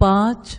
5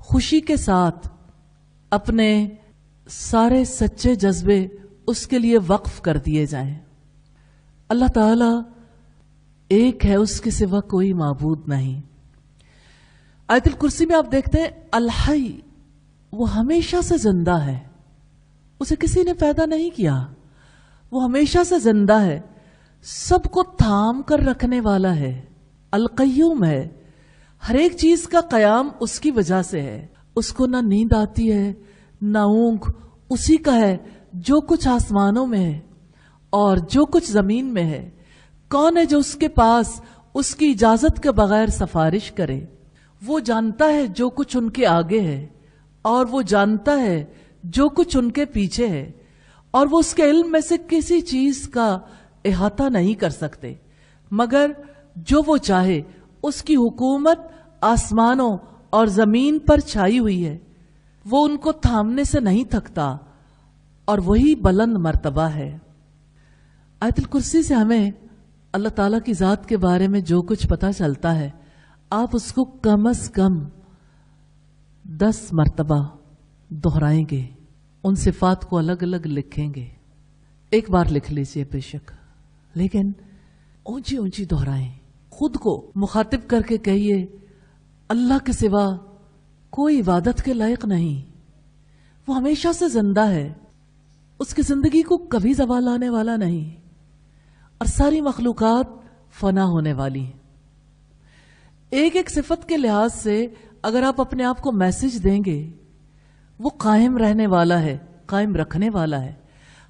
خوشی کے ساتھ اپنے سارے سچے جذبے اس کے لیے وقف کر دیے جائیں. اللہ تعالی ایک ہے، اس کے سوا کوئی معبود نہیں. آیت الکرسی میں آپ دیکھتے ہیں الحی، وہ ہمیشہ سے زندہ ہے، اسے کسی نے پیدا نہیں کیا، وہ ہمیشہ سے زندہ ہے، سب کو تھام کر رکھنے والا ہے. القیوم ہے، ہر ایک چیز کا قیام اس کی وجہ سے ہے. اس کو نہ نیند آتی ہے نہ اونگ، اسی کا ہے جو کچھ آسمانوں میں ہے اور جو کچھ زمین میں ہے. کون ہے جو اس کے پاس اس کی اجازت کے بغیر سفارش کرے؟ وہ جانتا ہے جو کچھ ان کے آگے ہے اور وہ جانتا ہے جو کچھ ان کے پیچھے ہے، اور وہ اس کے علم میں سے کسی چیز کا احاطہ نہیں کر سکتے مگر جو وہ چاہے. اس کی حکومت آسمانوں اور زمین پر چھائی ہوئی ہے، وہ ان کو تھامنے سے نہیں تھکتا اور وہی بلند مرتبہ ہے. آیت الکرسی سے ہمیں اللہ تعالیٰ کی ذات کے بارے میں جو کچھ پتا چلتا ہے، آپ اس کو کم از کم 10 مرتبہ دہرائیں گے، ان صفات کو الگ الگ لکھیں گے. ایک بار لکھ لیجئے بے شک، لیکن اونچی اونچی دہرائیں. خود کو مخاطب کر کے کہیے اللہ کے سوا کوئی عبادت کے لائق نہیں، وہ ہمیشہ سے زندہ ہے، اس کی زندگی کو کبھی زوال آنے والا نہیں، اور ساری مخلوقات فنا ہونے والی ہیں. ایک ایک صفت کے لحاظ سے اگر آپ اپنے آپ کو میسج دیں گے، وہ قائم رہنے والا ہے، قائم رکھنے والا ہے.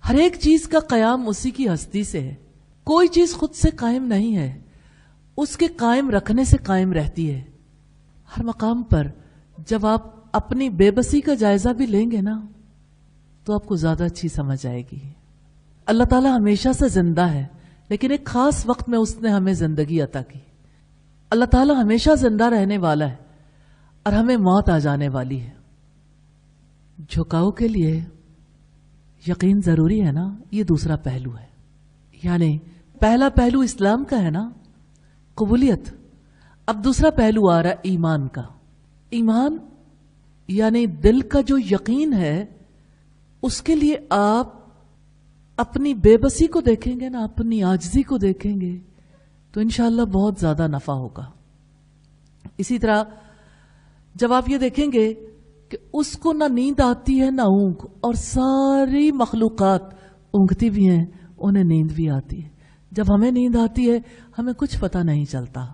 ہر ایک چیز کا قیام اسی کی ہستی سے ہے، کوئی چیز خود سے قائم نہیں ہے، اس کے قائم رکھنے سے قائم رہتی ہے. ہر مقام پر جب آپ اپنی بے بسی کا جائزہ بھی لیں گے نا تو آپ کو زیادہ اچھی سمجھ آئے گی. اللہ تعالیٰ ہمیشہ سے زندہ ہے، لیکن ایک خاص وقت میں اس نے ہمیں زندگی عطا کی. اللہ تعالیٰ ہمیشہ زندہ رہنے والا ہے اور ہمیں موت آ جانے والی ہے. جھکاؤ کے لیے یقین ضروری ہے نا، یہ دوسرا پہلو ہے. یعنی پہلا پہلو اسلام کا ہے نا، قبولیت. اب دوسرا پہلو آ رہا ہے ایمان کا. ایمان یعنی دل کا جو یقین ہے، اس کے لیے آپ اپنی بے بسی کو دیکھیں گے نا، اپنی عاجزی کو دیکھیں گے تو انشاءاللہ بہت زیادہ نفع ہوگا. اسی طرح جب آپ یہ دیکھیں گے کہ اس کو نہ نیند آتی ہے نہ اونگ، اور ساری مخلوقات اونگتی بھی ہیں، انہیں نیند بھی آتی ہے. جب ہمیں نیند آتی ہے ہمیں کچھ پتہ نہیں چلتا،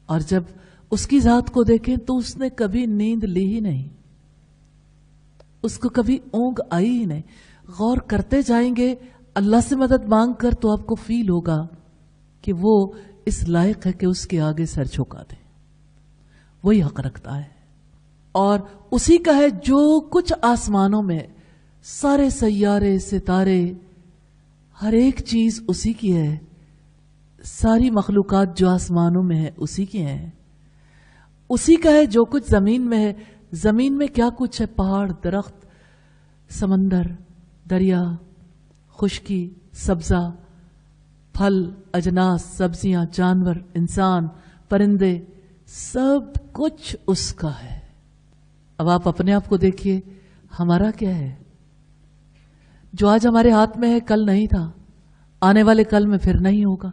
اور جب اس کی ذات کو دیکھیں تو اس نے کبھی نیند لی ہی نہیں، اس کو کبھی اونگ آئی ہی نہیں. غور کرتے جائیں گے اللہ سے مدد مانگ کر تو آپ کو فیل ہوگا کہ وہ اس لائق ہے کہ اس کے آگے سر جھکا دے. وہی حق رکھتا ہے اور اسی کا ہے جو کچھ آسمانوں میں، سارے سیارے، ستارے، ہر ایک چیز اسی کی ہے. ساری مخلوقات جو آسمانوں میں ہے اسی کی ہیں. اسی کا ہے جو کچھ زمین میں ہے. زمین میں کیا کچھ ہے؟ پہاڑ، درخت، سمندر، دریا، خشکی، سبزہ، پھل، اجناس، سبزیاں، جانور، انسان، پرندے، سب کچھ اس کا ہے. اب آپ اپنے آپ کو دیکھیے، ہمارا کیا ہے؟ جو آج ہمارے ہاتھ میں ہے کل نہیں تھا، آنے والے کل میں پھر نہیں ہوگا.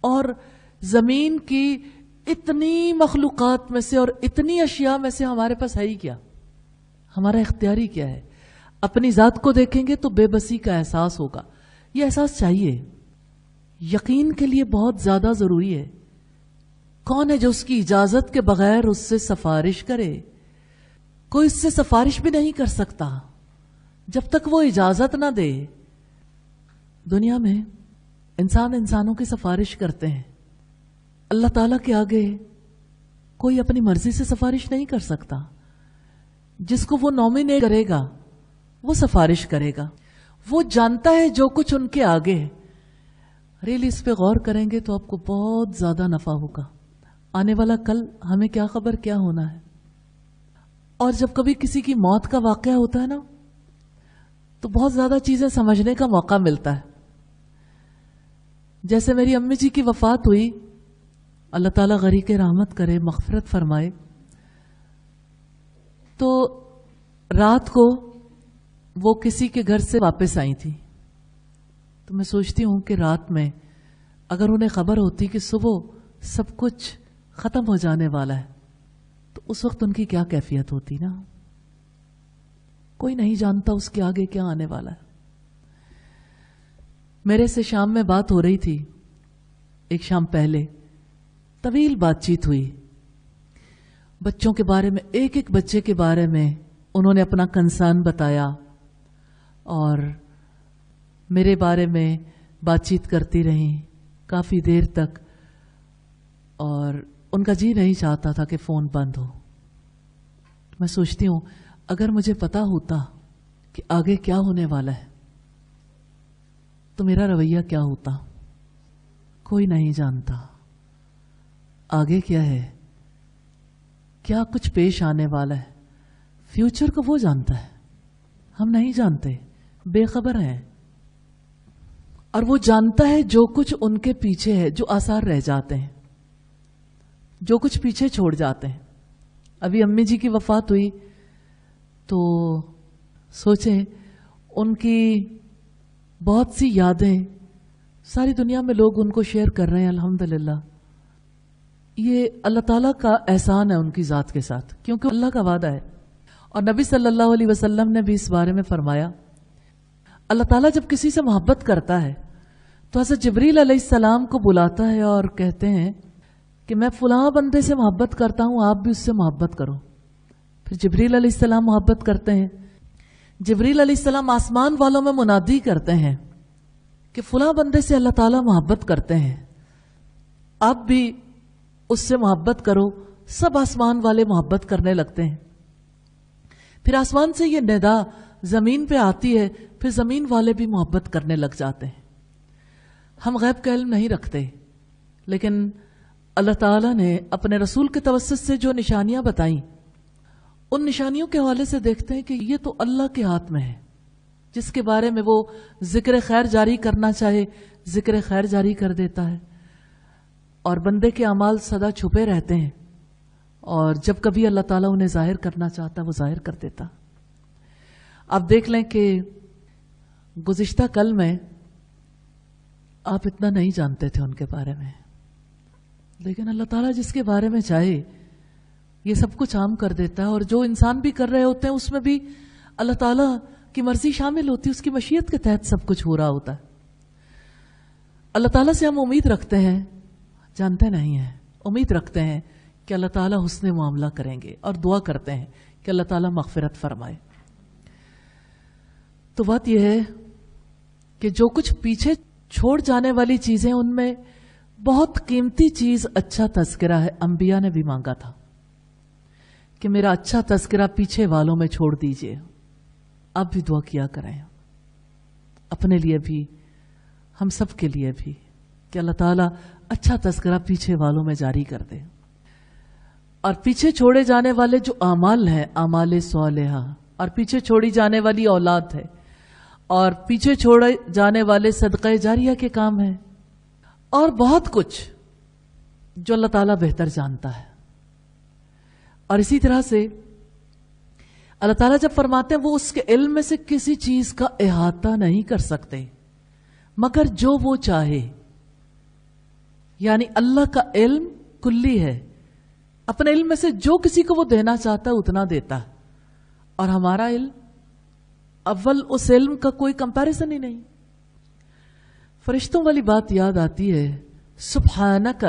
اور زمین کی اتنی مخلوقات میں سے اور اتنی اشیاء میں سے ہمارے پاس ہے ہی کیا؟ ہمارا اختیاری کیا ہے؟ اپنی ذات کو دیکھیں گے تو بے بسی کا احساس ہوگا. یہ احساس چاہیے، یقین کے لیے بہت زیادہ ضروری ہے. کون ہے جو اس کی اجازت کے بغیر اس سے سفارش کرے؟ کوئی اس سے سفارش بھی نہیں کر سکتا جب تک وہ اجازت نہ دے. دنیا میں انسان انسانوں کی سفارش کرتے ہیں، اللہ تعالیٰ کے آگے کوئی اپنی مرضی سے سفارش نہیں کر سکتا. جس کو وہ نامینیٹ کرے گا وہ سفارش کرے گا. وہ جانتا ہے جو کچھ ان کے آگے ہے. ریلی اس پہ غور کریں گے تو آپ کو بہت زیادہ نفع ہوگا. آنے والا کل ہمیں کیا خبر کیا ہونا ہے. اور جب کبھی کسی کی موت کا واقعہ ہوتا ہے نا تو بہت زیادہ چیزیں سمجھنے کا موقع ملتا ہے. جیسے میری امی جی کی وفات ہوئی، اللہ تعالیٰ غریق رحمت کرے، مغفرت فرمائے. تو رات کو وہ کسی کے گھر سے واپس آئی تھی. تو میں سوچتی ہوں کہ رات میں اگر انہیں خبر ہوتی کہ صبح سب کچھ ختم ہو جانے والا ہے تو اس وقت ان کی کیا کیفیت ہوتی نا. کوئی نہیں جانتا اس کے آگے کیا آنے والا ہے. میرے سے شام میں بات ہو رہی تھی، ایک شام پہلے طویل بات چیت ہوئی بچوں کے بارے میں. ایک ایک بچے کے بارے میں انہوں نے اپنا کنسرن بتایا اور میرے بارے میں بات چیت کرتی رہیں کافی دیر تک، اور ان کا جی نہیں چاہتا تھا کہ فون بند ہو. میں سوچتی ہوں اگر مجھے پتا ہوتا کہ آگے کیا ہونے والا ہے تو میرا رویہ کیا ہوتا. کوئی نہیں جانتا آگے کیا ہے، کیا کچھ پیش آنے والا ہے. فیوچر کو وہ جانتا ہے، ہم نہیں جانتے، بے خبر ہیں. اور وہ جانتا ہے جو کچھ ان کے پیچھے ہے، جو آثار رہ جاتے ہیں، جو کچھ پیچھے چھوڑ جاتے ہیں. ابھی امی جی کی وفات ہوئی تو سوچیں ان کی بہت سی یادیں ساری دنیا میں لوگ ان کو شیئر کر رہے ہیں. الحمدللہ یہ اللہ تعالیٰ کا احسان ہے ان کی ذات کے ساتھ، کیونکہ اللہ کا وعدہ ہے. اور نبی صلی اللہ علیہ وسلم نے بھی اس بارے میں فرمایا اللہ تعالیٰ جب کسی سے محبت کرتا ہے تو حضرت جبریل علیہ السلام کو بلاتا ہے اور کہتے ہیں کہ میں فلاں بندے سے محبت کرتا ہوں، آپ بھی اس سے محبت کرو. پھر جبریل علیہ السلام محبت کرتے ہیں. جبریل علیہ السلام آسمان والوں میں منادی کرتے ہیں کہ فلاں بندے سے اللہ تعالیٰ محبت کرتے ہیں، آپ بھی اس سے محبت کرو. سب آسمان والے محبت کرنے لگتے ہیں. پھر آسمان سے یہ ندا زمین پہ آتی ہے، پھر زمین والے بھی محبت کرنے لگ جاتے ہیں. ہم غیب کا علم نہیں رکھتے، لیکن اللہ تعالیٰ نے اپنے رسول کے توسط سے جو نشانیاں بتائیں ان نشانیوں کے حوالے سے دیکھتے ہیں کہ یہ تو اللہ کے ہاتھ میں ہے. جس کے بارے میں وہ ذکر خیر جاری کرنا چاہے ذکر خیر جاری کر دیتا ہے، اور بندے کے اعمال سدا چھپے رہتے ہیں، اور جب کبھی اللہ تعالیٰ انہیں ظاہر کرنا چاہتا وہ ظاہر کر دیتا. آپ دیکھ لیں کہ گزشتہ کل میں آپ اتنا نہیں جانتے تھے ان کے بارے میں، لیکن اللہ تعالیٰ جس کے بارے میں چاہے یہ سب کچھ عام کر دیتا ہے. اور جو انسان بھی کر رہے ہوتے ہیں اس میں بھی اللہ تعالیٰ کی مرضی شامل ہوتی ہے، اس کی مشیت کے تحت سب کچھ ہو رہا ہوتا ہے. اللہ تعالیٰ سے ہم امید رکھتے ہیں، جانتے نہیں ہیں، امید رکھتے ہیں کہ اللہ تعالیٰ حسن معاملہ کریں گے، اور دعا کرتے ہیں کہ اللہ تعالیٰ مغفرت فرمائے. تو بات یہ ہے کہ جو کچھ پیچھے چھوڑ جانے والی چیزیں ان میں بہت قیمتی چیز اچھا تذکرہ ہے. انبیاء نے بھی مانگا تھا کہ میرا اچھا تذکرہ پیچھے والوں میں چھوڑ دیجئے. آپ بھی دعا کیا کریں اپنے لیے بھی، ہم سب کے لیے بھی، کہ اللہ تعالیٰ اچھا تذکرہ پیچھے والوں میں جاری کر دے. اور پیچھے چھوڑے جانے والے جو اعمال ہیں، اعمال صالحہ، اور پیچھے چھوڑی جانے والی اولاد ہے، اور پیچھے چھوڑے جانے والے صدقہ جاریہ کے کام ہیں، اور بہت کچھ جو اللہ تعالیٰ بہتر جانتا ہے. اور اسی طرح سے اللہ تعالیٰ جب فرماتے ہیں وہ اس کے علم میں سے کسی چیز کا احاطہ نہیں کر سکتے مگر جو وہ چاہے. یعنی اللہ کا علم کلی ہے، اپنے علم میں سے جو کسی کو وہ دینا چاہتا ہے اتنا دیتا ہے. اور ہمارا علم اول اس علم کا کوئی کمپیریزن ہی نہیں. فرشتوں والی بات یاد آتی ہے، سبحانک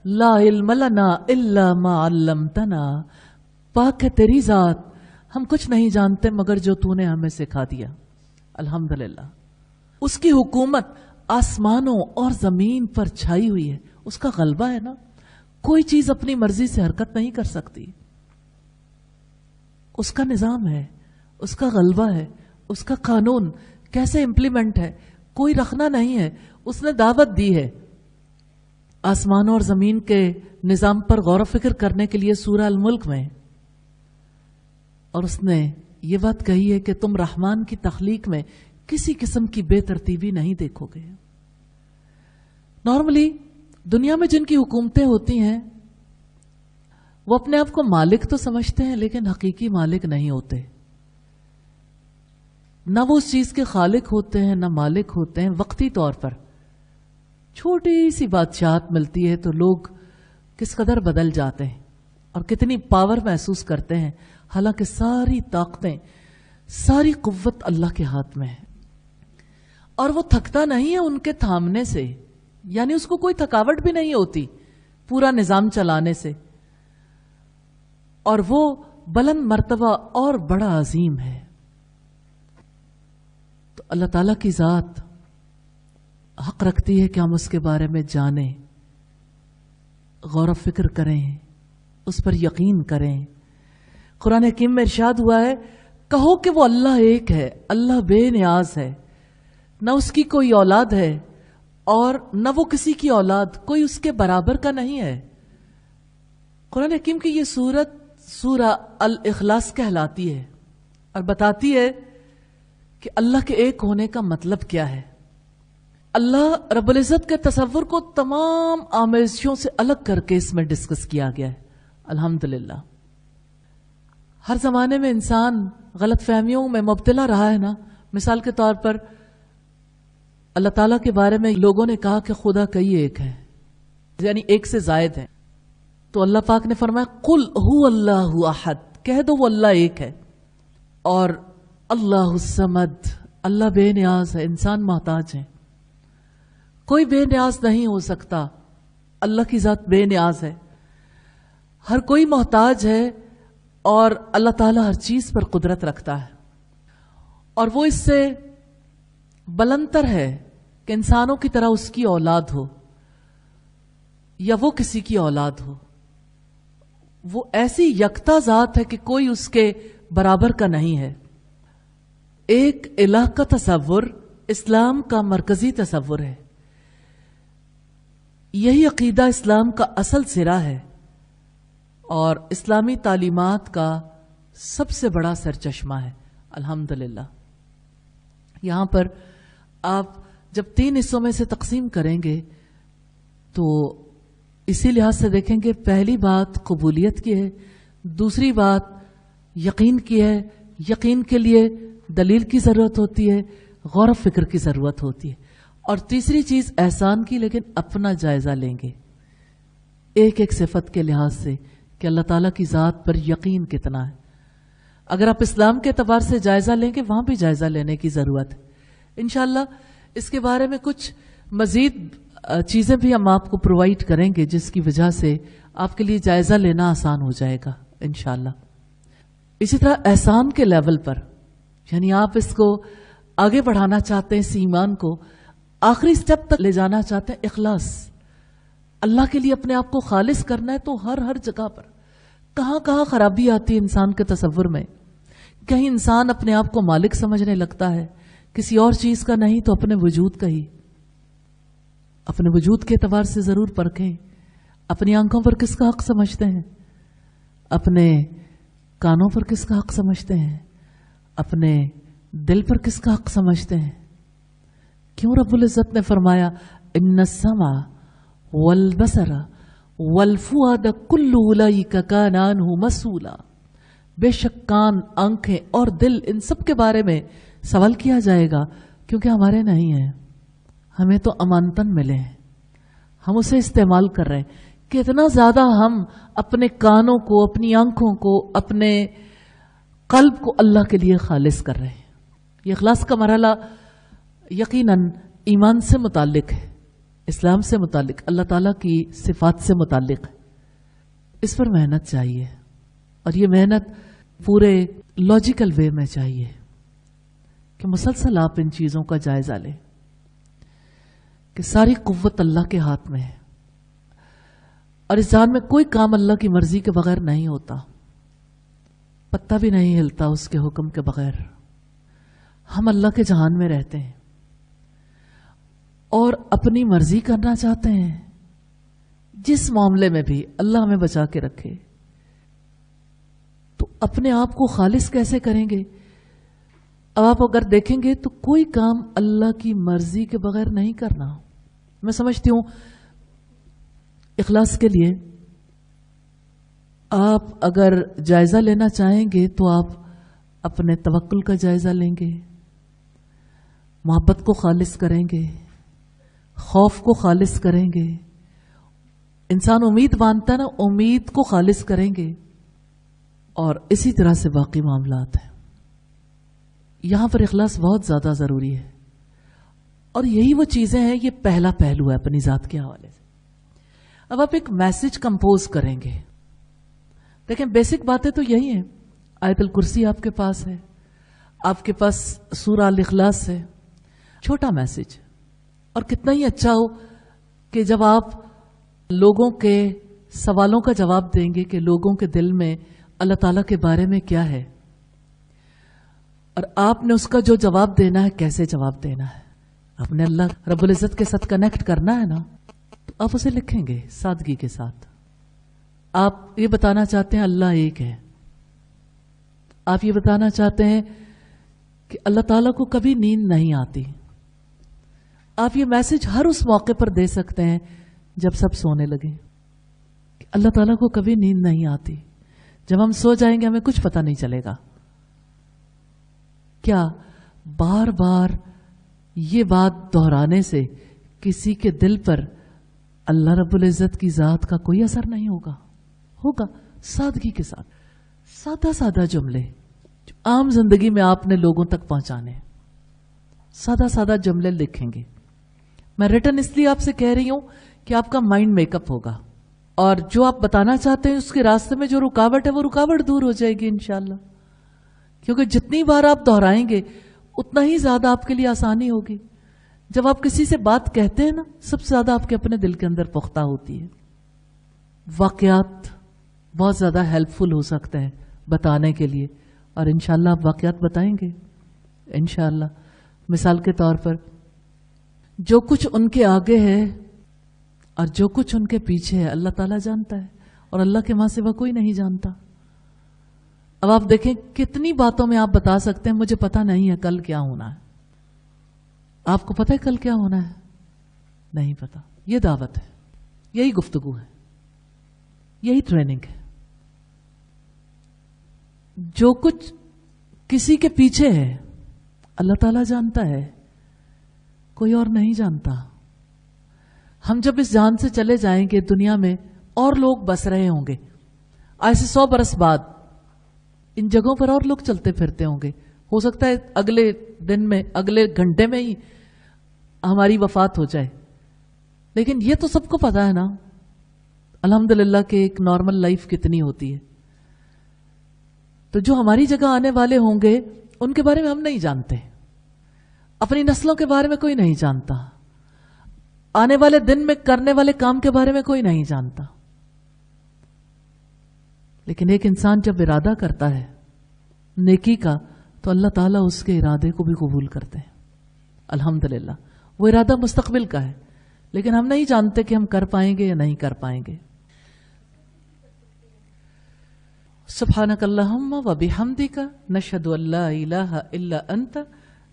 لا علم لنا الا ما علمتنا. پاک ہے تیری ذات، ہم کچھ نہیں جانتے مگر جو تو نے ہمیں سکھا دیا. الحمدللہ اس کی حکومت آسمانوں اور زمین پر چھائی ہوئی ہے. اس کا غلبہ ہے نا، کوئی چیز اپنی مرضی سے حرکت نہیں کر سکتی. اس کا نظام ہے، اس کا غلبہ ہے، اس کا قانون کیسے امپلیمنٹ ہے کوئی رکھنا نہیں ہے. اس نے دعوت دی ہے آسمانوں اور زمین کے نظام پر غور و فکر کرنے کے لیے سورہ الملک میں، اور اس نے یہ بات کہی ہے کہ تم رحمان کی تخلیق میں کسی قسم کی بے ترتیبی نہیں دیکھو گے. نارملی دنیا میں جن کی حکومتیں ہوتی ہیں وہ اپنے آپ کو مالک تو سمجھتے ہیں لیکن حقیقی مالک نہیں ہوتے. نہ وہ اس چیز کے خالق ہوتے ہیں نہ مالک ہوتے ہیں. وقتی طور پر چھوٹی سی بادشاہت ملتی ہے تو لوگ کس قدر بدل جاتے ہیں اور کتنی پاور محسوس کرتے ہیں، حالانکہ ساری طاقتیں، ساری قوت اللہ کے ہاتھ میں ہے. اور وہ تھکتا نہیں ہے ان کے تھامنے سے، یعنی اس کو کوئی تھکاوٹ بھی نہیں ہوتی پورا نظام چلانے سے. اور وہ بلند مرتبہ اور بڑا عظیم ہے. تو اللہ تعالیٰ کی ذات حق رکھتی ہے کہ ہم اس کے بارے میں جانیں، غور و فکر کریں، اس پر یقین کریں. قرآن حکیم میں ارشاد ہوا ہے، کہو کہ وہ اللہ ایک ہے، اللہ بے نیاز ہے، نہ اس کی کوئی اولاد ہے اور نہ وہ کسی کی اولاد، کوئی اس کے برابر کا نہیں ہے. قرآن حکیم کی یہ سورت سورہ الاخلاص کہلاتی ہے اور بتاتی ہے کہ اللہ کے ایک ہونے کا مطلب کیا ہے. اللہ رب العزت کے تصور کو تمام آمیزشوں سے الگ کر کے اس میں ڈسکس کیا گیا ہے. الحمدللہ. ہر زمانے میں انسان غلط فہمیوں میں مبتلا رہا ہے نا. مثال کے طور پر اللہ تعالیٰ کے بارے میں لوگوں نے کہا کہ خدا کئی ایک ہے، یعنی ایک سے زائد ہے. تو اللہ پاک نے فرمایا قل هو اللہ احد، کہہ دو وہ اللہ ایک ہے. اور اللہ الصمد، اللہ بے نیاز ہے، انسان محتاج ہے، کوئی بے نیاز نہیں ہو سکتا. اللہ کی ذات بے نیاز ہے، ہر کوئی محتاج ہے اور اللہ تعالیٰ ہر چیز پر قدرت رکھتا ہے. اور وہ اس سے بلندتر ہے کہ انسانوں کی طرح اس کی اولاد ہو یا وہ کسی کی اولاد ہو. وہ ایسی یکتا ذات ہے کہ کوئی اس کے برابر کا نہیں ہے. ایک الہ کا تصور اسلام کا مرکزی تصور ہے. یہی عقیدہ اسلام کا اصل سرا ہے اور اسلامی تعلیمات کا سب سے بڑا سرچشمہ ہے. الحمدللہ. یہاں پر آپ جب 3 حصوں میں سے تقسیم کریں گے تو اسی لحاظ سے دیکھیں گے، پہلی بات قبولیت کی ہے، دوسری بات یقین کی ہے، یقین کے لیے دلیل کی ضرورت ہوتی ہے، غور و فکر کی ضرورت ہوتی ہے، اور تیسری چیز احسان کی، لیکن اپنا جائزہ لیں گے ایک ایک صفت کے لحاظ سے کہ اللہ تعالیٰ کی ذات پر یقین کتنا ہے. اگر آپ اسلام کے اعتبار سے جائزہ لیں گے وہاں بھی جائزہ لینے کی ضرورت ہے. انشاءاللہ اس کے بارے میں کچھ مزید چیزیں بھی ہم آپ کو پرووائڈ کریں گے جس کی وجہ سے آپ کے لیے جائزہ لینا آسان ہو جائے گا انشاءاللہ. اسی طرح احسان کے لیول پر، یعنی آپ اس کو آگے بڑھانا چاہتے ہیں، اس ایمان کو آخری سٹیپ تک لے جانا چاہتے ہیں، اخلاص، اللہ کے لیے اپنے آپ کو خالص کرنا ہے. تو ہر جگہ پر کہاں کہاں خرابی آتی ہے انسان کے تصور میں. کہیں انسان اپنے آپ کو مالک سمجھنے لگتا ہے، کسی اور چیز کا نہیں تو اپنے وجود کا ہی. اپنے وجود کے اعتبار سے ضرور پرکھیں. اپنی آنکھوں پر کس کا حق سمجھتے ہیں؟ اپنے کانوں پر کس کا حق سمجھتے ہیں؟ اپنے دل پر کس کا حق سمجھتے ہیں؟ کیوں رب العزت نے فرمایا ان السمع والبصر والفؤاد کل اولئک کان عنہ مسئولا. بے شک کان، آنکھیں اور دل، ان سب کے بارے میں سوال کیا جائے گا، کیونکہ ہمارے نہیں ہیں، ہمیں تو امانتاً ملے ہیں، ہم اسے استعمال کر رہے ہیں. کتنا زیادہ ہم اپنے کانوں کو، اپنی آنکھوں کو، اپنے قلب کو اللہ کے لیے خالص کر رہے ہیں. یہ اخلاص کا مرحلہ یقیناً ایمان سے متعلق ہے، اسلام سے متعلق، اللہ تعالیٰ کی صفات سے متعلق ہے. اس پر محنت چاہیے، اور یہ محنت پورے لاجیکل وے میں چاہیے کہ مسلسل آپ ان چیزوں کا جائزہ لیں کہ ساری قوت اللہ کے ہاتھ میں ہے، اور اس جہان میں کوئی کام اللہ کی مرضی کے بغیر نہیں ہوتا. پتہ بھی نہیں ہلتا اس کے حکم کے بغیر. ہم اللہ کے جہان میں رہتے ہیں اور اپنی مرضی کرنا چاہتے ہیں جس معاملے میں بھی. اللہ ہمیں بچا کے رکھے. تو اپنے آپ کو خالص کیسے کریں گے؟ اب آپ اگر دیکھیں گے تو کوئی کام اللہ کی مرضی کے بغیر نہیں کرنا. میں سمجھتی ہوں اخلاص کے لیے آپ اگر جائزہ لینا چاہیں گے تو آپ اپنے توکل کا جائزہ لیں گے، محبت کو خالص کریں گے، خوف کو خالص کریں گے. انسان امید باندھتا ہے نا، امید کو خالص کریں گے. اور اسی طرح سے باقی معاملات ہیں. یہاں پر اخلاص بہت زیادہ ضروری ہے، اور یہی وہ چیزیں ہیں. یہ پہلا پہلو ہے اپنی ذات کے حوالے سے. اب آپ ایک میسج کمپوز کریں گے. دیکھیں بیسک باتیں تو یہی ہیں. آیت الکرسی آپ کے پاس ہے، آپ کے پاس سورہ الاخلاص ہے. چھوٹا میسج، اور کتنا ہی اچھا ہو کہ جب آپ لوگوں کے سوالوں کا جواب دیں گے کہ لوگوں کے دل میں اللہ تعالیٰ کے بارے میں کیا ہے، اور آپ نے اس کا جو جواب دینا ہے کیسے جواب دینا ہے. آپ نے اللہ رب العزت کے ساتھ کنیکٹ کرنا ہے نا، تو آپ اسے لکھیں گے سادگی کے ساتھ. آپ یہ بتانا چاہتے ہیں اللہ ایک ہے. آپ یہ بتانا چاہتے ہیں کہ اللہ تعالیٰ کو کبھی نیند نہیں آتی. آپ یہ میسج ہر اس موقع پر دے سکتے ہیں جب سب سونے لگے. اللہ تعالیٰ کو کبھی نیند نہیں آتی. جب ہم سو جائیں گے ہمیں کچھ پتہ نہیں چلے گا. کیا بار بار یہ بات دہرانے سے کسی کے دل پر اللہ رب العزت کی ذات کا کوئی اثر نہیں ہوگا؟ ہوگا. سادگی کے ساتھ سادہ سادہ جملے جو عام زندگی میں آپ نے لوگوں تک پہنچانے، سادہ سادہ جملے لکھیں گے. میں ریٹن اس لیے آپ سے کہہ رہی ہوں کہ آپ کا مائنڈ میک اپ ہوگا، اور جو آپ بتانا چاہتے ہیں اس کے راستے میں جو رکاوٹ ہے وہ رکاوٹ دور ہو جائے گی انشاءاللہ. کیونکہ جتنی بار آپ دہرائیں گے اتنا ہی زیادہ آپ کے لیے آسانی ہوگی. جب آپ کسی سے بات کہتے ہیں نا، سب سے زیادہ آپ کے اپنے دل کے اندر پختہ ہوتی ہے. واقعات بہت زیادہ ہیلپ فل ہو سکتے ہیں بتانے کے لیے، اور انشاءاللہ آپ واقعات بتائیں گے انشاءاللہ. مثال کے طور پر جو کچھ ان کے آگے ہے اور جو کچھ ان کے پیچھے ہے اللہ تعالیٰ جانتا ہے، اور اللہ کے ماں سوا کوئی نہیں جانتا. اب آپ دیکھیں کتنی باتوں میں آپ بتا سکتے ہیں مجھے پتا نہیں ہے کل کیا ہونا ہے. آپ کو پتا ہے کل کیا ہونا ہے؟ نہیں پتا. یہ دعوت ہے، یہی گفتگو ہے، یہی ٹریننگ ہے. جو کچھ کسی کے پیچھے ہے اللہ تعالیٰ جانتا ہے، کوئی اور نہیں جانتا. ہم جب اس جہان سے چلے جائیں گے دنیا میں اور لوگ بس رہے ہوں گے. ایسے 100 برس بعد ان جگہوں پر اور لوگ چلتے پھرتے ہوں گے. ہو سکتا ہے اگلے دن میں، اگلے گھنٹے میں ہی ہماری وفات ہو جائے. لیکن یہ تو سب کو پتا ہے نا الحمدللہ کہ ایک نارمل لائف کتنی ہوتی ہے. تو جو ہماری جگہ آنے والے ہوں گے ان کے بارے میں ہم نہیں جانتے، اپنی نسلوں کے بارے میں کوئی نہیں جانتا، آنے والے دن میں کرنے والے کام کے بارے میں کوئی نہیں جانتا. لیکن ایک انسان جب ارادہ کرتا ہے نیکی کا تو اللہ تعالیٰ اس کے ارادے کو بھی قبول کرتے ہیں الحمدللہ. وہ ارادہ مستقبل کا ہے، لیکن ہم نہیں جانتے کہ ہم کر پائیں گے یا نہیں کر پائیں گے. سبحانک اللہم و بحمدک نشہد ان لا الہ الا انت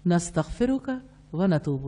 نستغفرک و نتوب